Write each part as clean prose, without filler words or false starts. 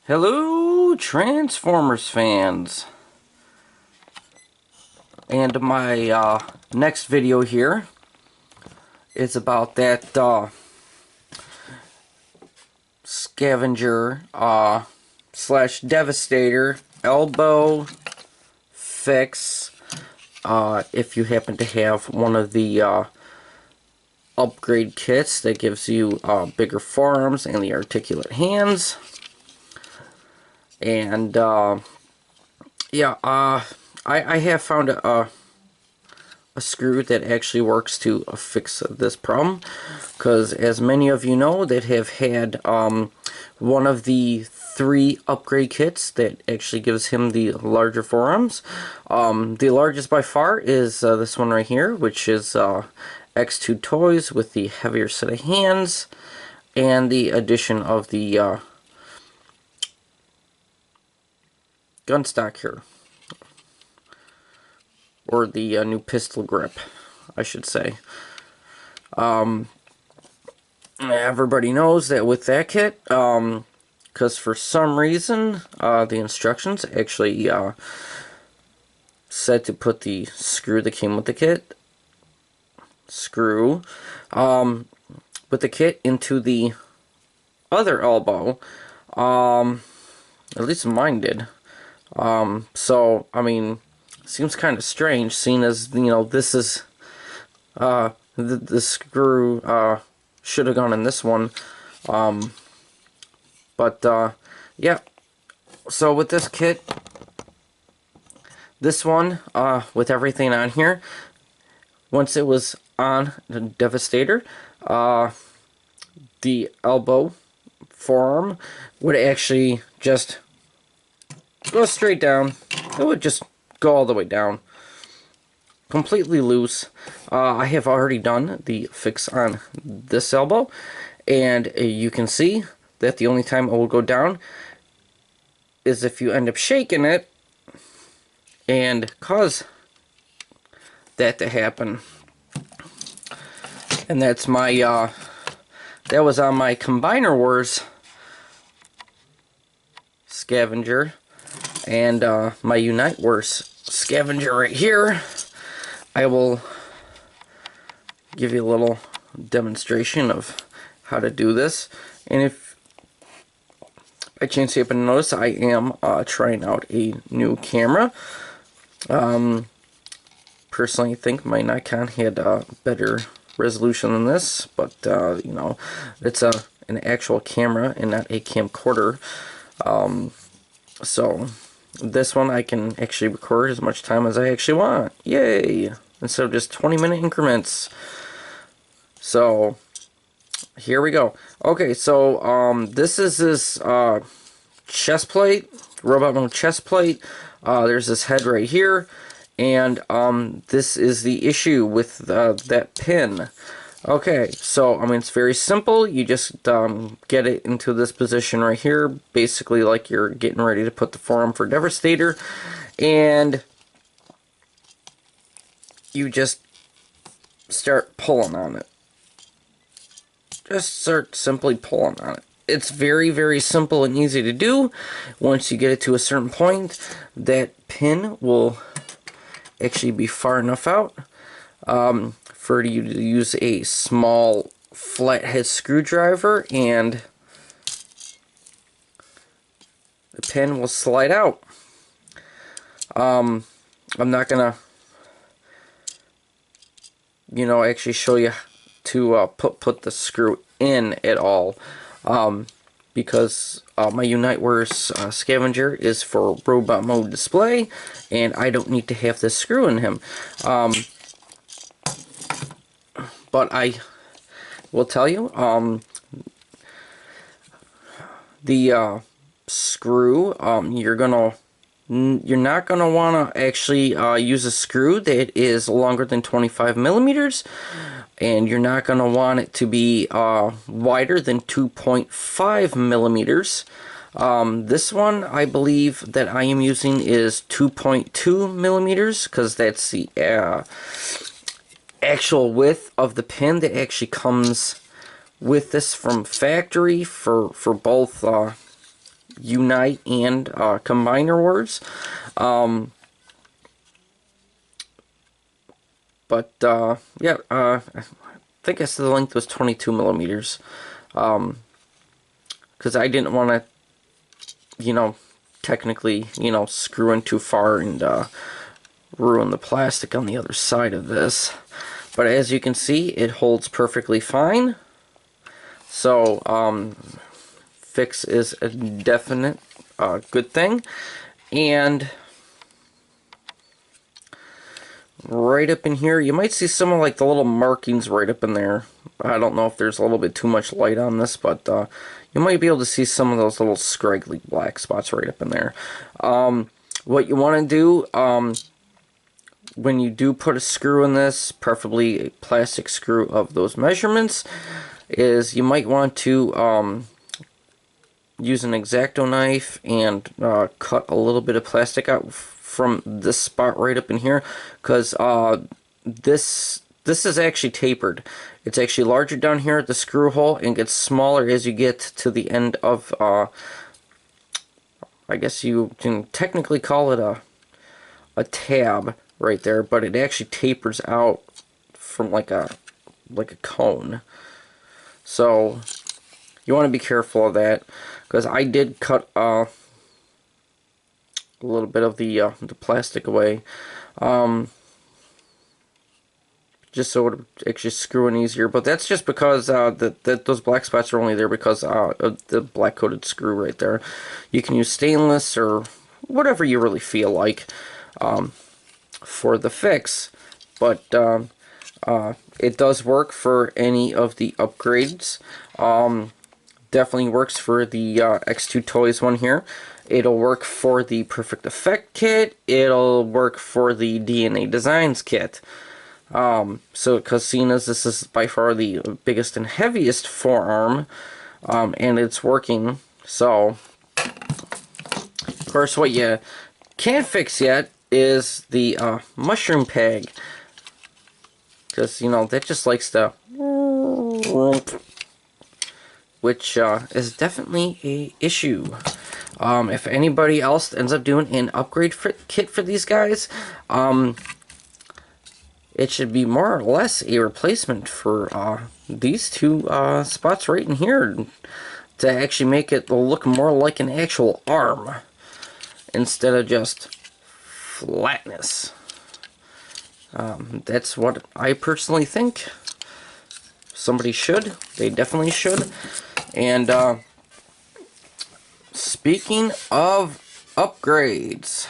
Hello, Transformers fans. And my next video here is about that Scavenger slash Devastator elbow fix. If you happen to have one of the upgrade kits that gives you bigger forearms and the articulate hands. And yeah, I have found a screw that actually works to fix this problem, because as many of you know that have had one of the 3 upgrade kits that actually gives him the larger forearms. The largest by far is this one right here, which is X2 Toys with the heavier set of hands and the addition of the gun stock here, or the new pistol grip, I should say. Everybody knows that with that kit, because for some reason the instructions actually said to put the screw that came with the kit, with the kit into the other elbow. At least mine did. So, I mean, seems kind of strange, seeing as, you know, this is, the screw, should have gone in this one. Yeah. So with this kit, this one, with everything on here, once it was on the Devastator, the elbow forearm would actually just go straight down. It would just go all the way down, completely loose. I have already done the fix on this elbow, and you can see that the only time it will go down is if you end up shaking it and cause that to happen. And that's my that was on my Combiner Wars Scavenger, and my Unite Wars Scavenger right here. I will give you a little demonstration of how to do this. And if by chance you happen to notice, I am trying out a new camera. Personally, I think my Nikon had a better resolution than this, but you know, it's an actual camera and not a camcorder. So this one I can actually record as much time as I actually want. Yay! Instead of just 20-minute increments. So here we go. Okay, so this is this chest plate, robot mode chest plate. There's this head right here, and this is the issue with that pin. Okay, so I mean, it's very simple. You just get it into this position right here, basically like you're getting ready to put the forearm for Devastator, and you just start pulling on it. Just start simply pulling on it. It's very, very simple and easy to do. Once you get it to a certain point, that pin will actually be far enough out for you to use a small flathead screwdriver, and the pin will slide out. I'm not gonna, you know, actually show you to put the screw in at all, because my Unite Wars Scavenger is for robot mode display, and I don't need to have this screw in him. But I will tell you, the screw, you're not gonna want to actually use a screw that is longer than 25 millimeters, and you're not gonna want it to be wider than 2.5 millimeters. This one, I believe that I am using is 2.2 millimeters, because that's the actual width of the pin that actually comes with this from factory for both Unite and Combiner Wars. Yeah, I think I said the length was 22 millimeters. Because I didn't want to, technically, screw in too far and ruin the plastic on the other side of this. But as you can see, it holds perfectly fine. So, fix is a definite good thing. And right up in here, you might see some of like the little markings right up in there. I don't know if there's a little bit too much light on this, but you might be able to see some of those little scraggly black spots right up in there. What you want to do when you do put a screw in this, preferably a plastic screw of those measurements, is you might want to use an X-Acto knife and cut a little bit of plastic out from this spot right up in here, because this is actually tapered. It's actually larger down here at the screw hole and gets smaller as you get to the end of I guess you can technically call it a tab right there, but it actually tapers out from like a cone. So you want to be careful of that, because I did cut a little bit of the plastic away, just so it would actually screw in easier. But that's just because those black spots are only there because of the black coated screw right there. You can use stainless or whatever you really feel like for the fix, but it does work for any of the upgrades. Definitely works for the X2 Toys one here. It'll work for the Perfect Effect kit. It'll work for the DNA Designs kit. So, because seeing as this is by far the biggest and heaviest forearm, and it's working, so of course what you can't fix yet is the mushroom peg, because that just likes to, which is definitely a issue. If anybody else ends up doing an upgrade kit for these guys, it should be more or less a replacement for these two spots right in here, to actually make it look more like an actual arm instead of just flatness. That's what I personally think. Somebody should. They definitely should. And speaking of upgrades,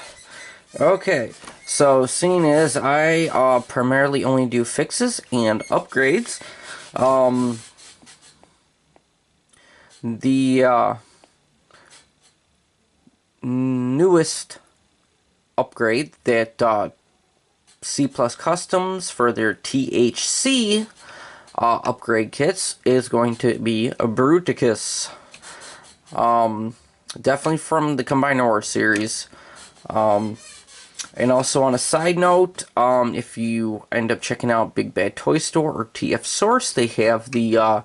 okay, so seeing as I primarily only do fixes and upgrades, the newest upgrade that C Plus Customs for their THC upgrade kits is going to be a Bruticus. Definitely from the Combiner Wars series. And also on a side note, if you end up checking out Big Bad Toy Store or TF Source, they have the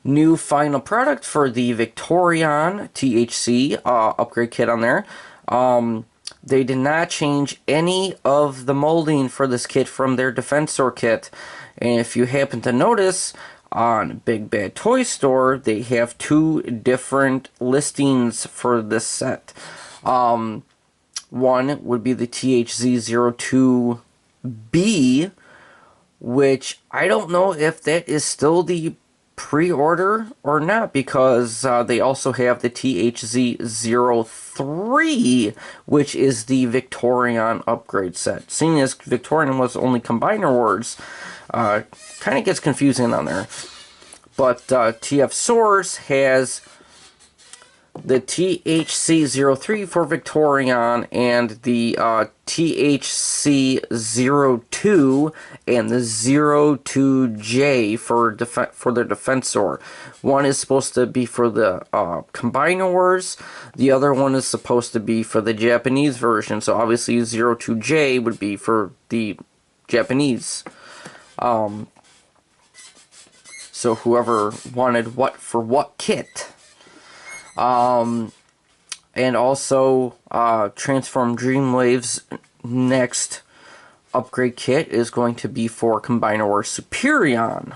new final product for the Victorion THC upgrade kit on there. They did not change any of the molding for this kit from their Defensor kit. And if you happen to notice, on Big Bad Toy Store, they have two different listings for this set. One would be the THZ02B, which I don't know if that is still the pre-order or not, because they also have the THZ03, which is the Victorion upgrade set. Seeing as Victorion was only Combiner Wars, kind of gets confusing on there. But TF Source has the THC03 for Victorion and the THC02 and the 02J for their Defensor. One is supposed to be for the Combiner Wars. The other one is supposed to be for the Japanese version. So obviously 02J would be for the Japanese. So whoever wanted what for what kit. And also, Transform Dreamwave's next upgrade kit is going to be for Combiner Wars Superion.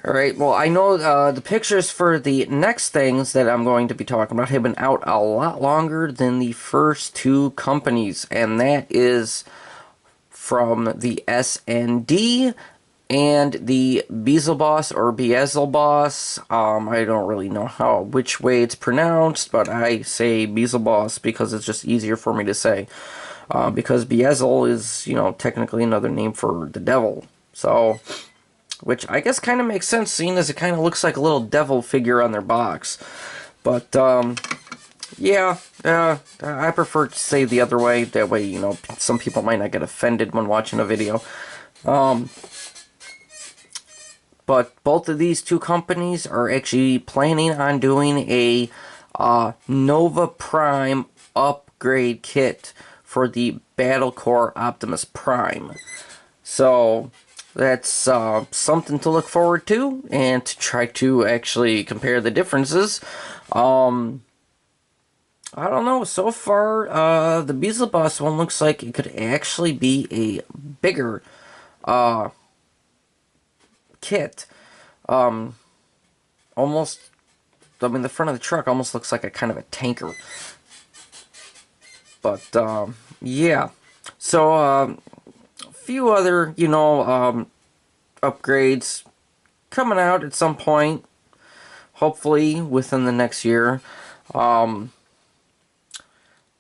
Alright, well, I know the pictures for the next things that I'm going to be talking about have been out a lot longer than the first two companies, and that is from the SND and the Beelzeboss or Beelzeboss. I don't really know which way it's pronounced, but I say Beelzeboss because it's just easier for me to say. Because Beelzel is, you know, technically another name for the devil. So, which I guess kind of makes sense, seeing as it kind of looks like a little devil figure on their box. But, yeah, I prefer to say the other way. That way, you know, some people might not get offended when watching a video. But both of these two companies are actually planning on doing a Nova Prime upgrade kit for the Battle Core Optimus Prime. So that's something to look forward to, and to try to actually compare the differences. I don't know, so far the Beelzeboss one looks like it could actually be a bigger kit. Almost, I mean, the front of the truck almost looks like a kind of a tanker. But yeah, so a few other, you know, upgrades coming out at some point, hopefully within the next year.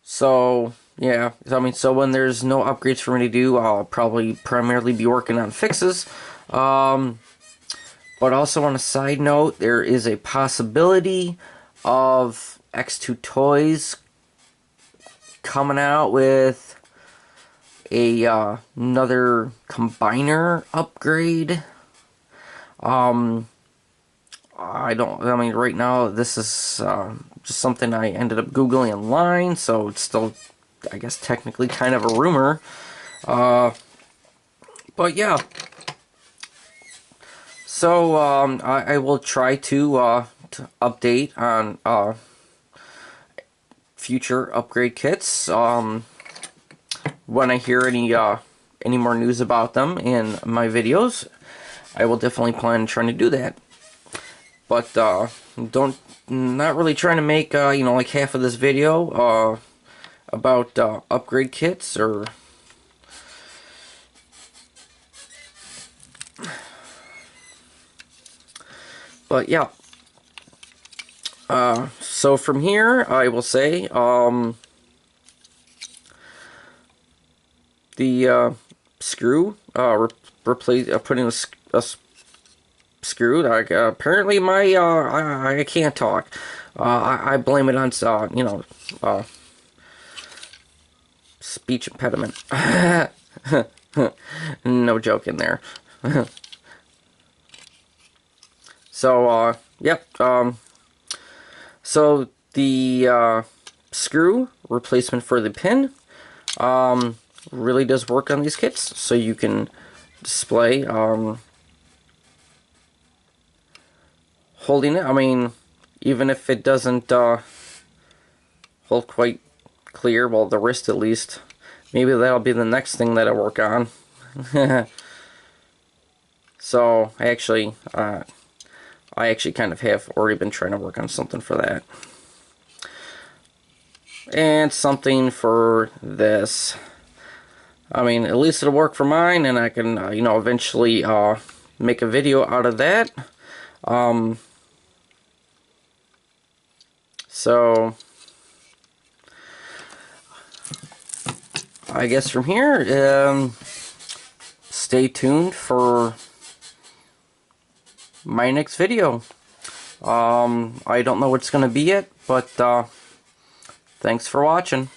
So yeah, I mean, so when there's no upgrades for me to do, I'll probably primarily be working on fixes. But also on a side note, there is a possibility of X2 Toys coming out with a another combiner upgrade. I mean, right now this is just something I ended up Googling online, so it's still, I guess, technically kind of a rumor. But yeah. So, I will try to update on future upgrade kits when I hear any more news about them in my videos. I will definitely plan on trying to do that. But not really trying to make you know, like half of this video about upgrade kits or. But yeah, so from here, I will say, the screw, replace, putting a screw, apparently my, I can't talk. I blame it on, you know, speech impediment. No joke in there. So, yep, so the screw replacement for the pin really does work on these kits, so you can display holding it. I mean, even if it doesn't hold quite clear, well, the wrist at least, maybe that'll be the next thing that I work on. So I actually kind of have already been trying to work on something for that. And something for this. I mean, at least it'll work for mine, and I can, you know, eventually make a video out of that. So, I guess from here, stay tuned for my next video. I don't know what it's going to be yet, but thanks for watching.